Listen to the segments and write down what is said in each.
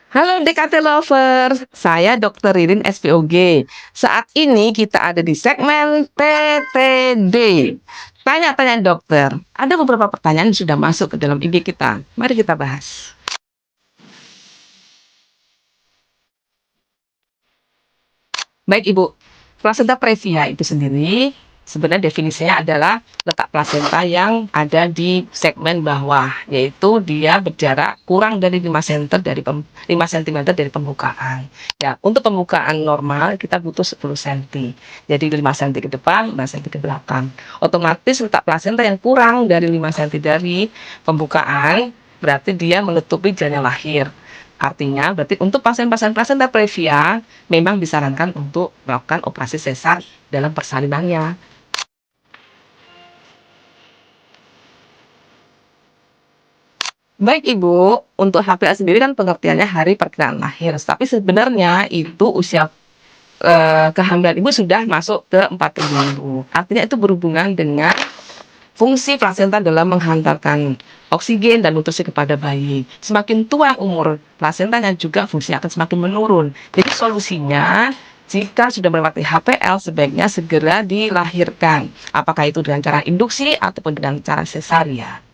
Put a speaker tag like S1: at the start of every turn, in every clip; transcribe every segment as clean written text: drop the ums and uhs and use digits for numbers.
S1: Halo DKT Lovers, saya Dr. Ririn SPOG. Saat ini kita ada di segmen PTD. Tanya-tanya dokter, ada beberapa pertanyaan yang sudah masuk ke dalam IG kita. Mari kita bahas. Baik Ibu, plasenta previa itu sendiri sebenarnya definisinya adalah letak plasenta yang ada di segmen bawah, yaitu dia berjarak kurang dari 5 cm dari pembukaan. Ya, untuk pembukaan normal kita butuh 10 cm. Jadi 5 cm ke depan, 5 cm ke belakang. Otomatis letak plasenta yang kurang dari 5 cm dari pembukaan berarti dia menutupi jalan lahir. Artinya, berarti untuk pasien-pasien plasenta previa memang disarankan untuk melakukan operasi sesar dalam persalinannya. Baik Ibu, untuk HPA sendiri kan pengertiannya hari perkiraan lahir, tapi sebenarnya itu usia kehamilan Ibu sudah masuk ke 40 minggu. Artinya itu berhubungan dengan fungsi plasenta dalam menghantarkan oksigen dan nutrisi kepada bayi. Semakin tua umur plasentanya juga fungsinya akan semakin menurun. Jadi solusinya jika sudah melewati HPL sebaiknya segera dilahirkan. Apakah itu dengan cara induksi ataupun dengan cara sesaria.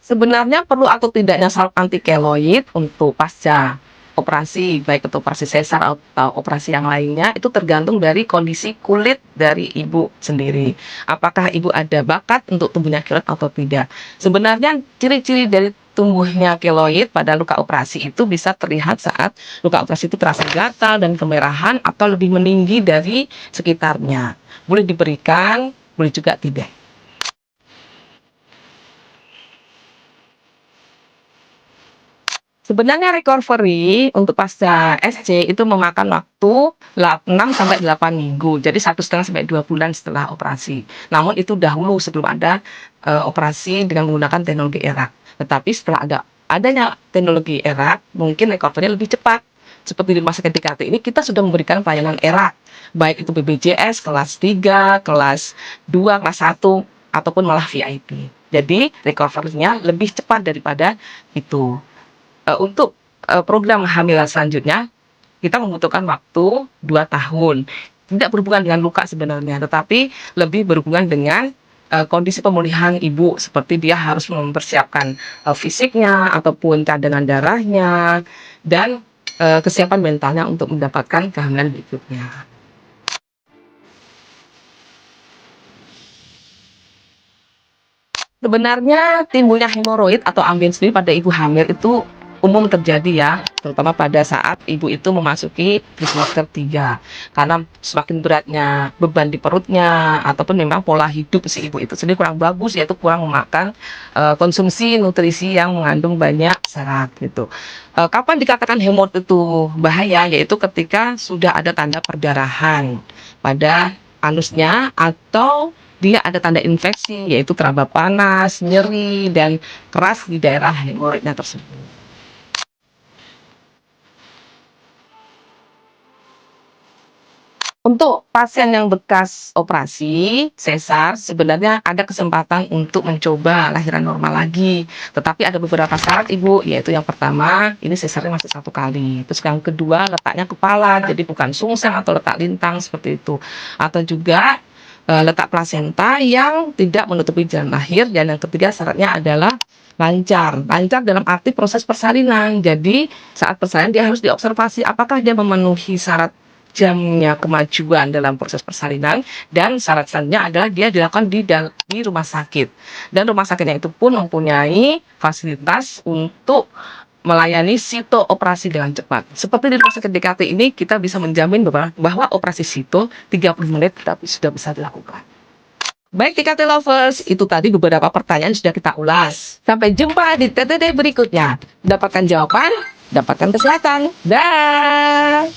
S1: Sebenarnya perlu atau tidaknya salep antikeloid untuk pasca operasi, baik itu operasi sesar atau operasi yang lainnya, itu tergantung dari kondisi kulit dari ibu sendiri. Apakah ibu ada bakat untuk tumbuhnya keloid atau tidak. Sebenarnya ciri-ciri dari tumbuhnya keloid pada luka operasi itu bisa terlihat saat luka operasi itu terasa gatal dan kemerahan atau lebih meninggi dari sekitarnya. Boleh diberikan, boleh juga tidak. Sebenarnya recovery untuk pasca SC itu memakan waktu 6 sampai 8 minggu. Jadi 1,5 sampai 2 bulan setelah operasi. Namun itu dahulu sebelum ada operasi dengan menggunakan teknologi ERAK. Tetapi setelah adanya teknologi ERAK, mungkin recovery lebih cepat. Seperti di rumah sakit DKT ini kita sudah memberikan pelayanan ERAK, baik itu BPJS kelas 3, kelas 2, kelas 1 ataupun malah VIP. Jadi recovery-nya lebih cepat daripada itu. Untuk program hamil selanjutnya, kita membutuhkan waktu 2 tahun. Tidak berhubungan dengan luka sebenarnya, tetapi lebih berhubungan dengan kondisi pemulihan ibu, seperti dia harus mempersiapkan fisiknya ataupun cadangan darahnya dan kesiapan mentalnya untuk mendapatkan kehamilan berikutnya. Sebenarnya timbulnya hemoroid atau ambien sendiri pada ibu hamil itu umum terjadi ya, terutama pada saat ibu itu memasuki trimester 3. Karena semakin beratnya beban di perutnya ataupun memang pola hidup si ibu itu sendiri kurang bagus, yaitu kurang memakan konsumsi nutrisi yang mengandung banyak serat gitu. Kapan dikatakan hemoroid itu bahaya? Yaitu ketika sudah ada tanda perdarahan pada anusnya atau dia ada tanda infeksi, yaitu teraba panas, nyeri, dan keras di daerah hemoroidnya tersebut. Untuk pasien yang bekas operasi sesar, sebenarnya ada kesempatan untuk mencoba lahiran normal lagi. Tetapi ada beberapa syarat Ibu, yaitu yang pertama, ini sesarnya masih 1 kali. Terus yang kedua, letaknya kepala, jadi bukan sungsang atau letak lintang seperti itu. Atau juga letak plasenta yang tidak menutupi jalan lahir. Dan yang ketiga syaratnya adalah lancar. Lancar dalam arti proses persalinan. Jadi saat persalinan dia harus diobservasi apakah dia memenuhi syarat jamnya kemajuan dalam proses persalinan, dan syarat selanjutnya adalah dia dilakukan di rumah sakit. Dan rumah sakitnya itu pun mempunyai fasilitas untuk melayani sito operasi dengan cepat. Seperti di rumah sakit DKT ini kita bisa menjamin bahwa operasi sito 30 menit tapi sudah bisa dilakukan. Baik DKT Lovers, itu tadi beberapa pertanyaan sudah kita ulas. Sampai jumpa di TTD berikutnya. Dapatkan jawaban, dapatkan kesehatan. Dah.